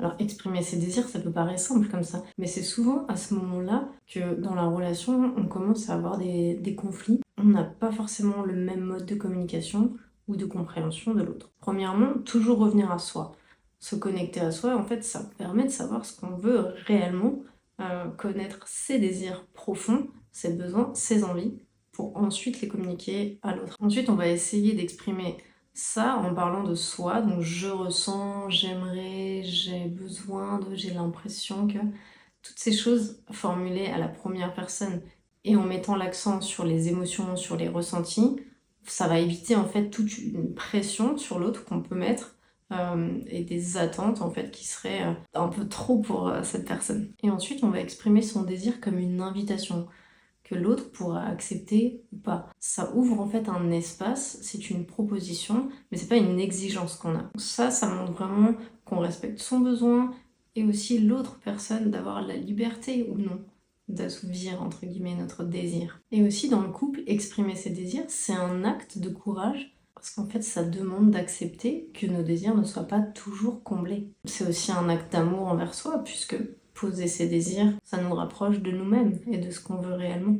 Alors exprimer ses désirs, ça peut paraître simple comme ça, mais c'est souvent à ce moment-là que dans la relation, on commence à avoir des conflits. On n'a pas forcément le même mode de communication ou de compréhension de l'autre. Premièrement, toujours revenir à soi. Se connecter à soi, en fait, ça permet de savoir ce qu'on veut réellement, connaître ses désirs profonds, ses besoins, ses envies, pour ensuite les communiquer à l'autre. Ensuite, on va essayer d'exprimer ça en parlant de soi, donc je ressens, j'aimerais, j'ai besoin de, j'ai l'impression que, toutes ces choses formulées à la première personne et en mettant l'accent sur les émotions, sur les ressentis, ça va éviter en fait toute une pression sur l'autre qu'on peut mettre et des attentes en fait qui seraient un peu trop pour cette personne. Et ensuite, on va exprimer son désir comme une invitation que l'autre pourra accepter ou pas. Ça ouvre en fait un espace, c'est une proposition, mais c'est pas une exigence qu'on a. Ça montre vraiment qu'on respecte son besoin et aussi l'autre personne d'avoir la liberté ou non d'assouvir entre guillemets notre désir. Et aussi dans le couple, exprimer ses désirs, c'est un acte de courage parce qu'en fait ça demande d'accepter que nos désirs ne soient pas toujours comblés. C'est aussi un acte d'amour envers soi puisque poser ses désirs, ça nous rapproche de nous-mêmes et de ce qu'on veut réellement.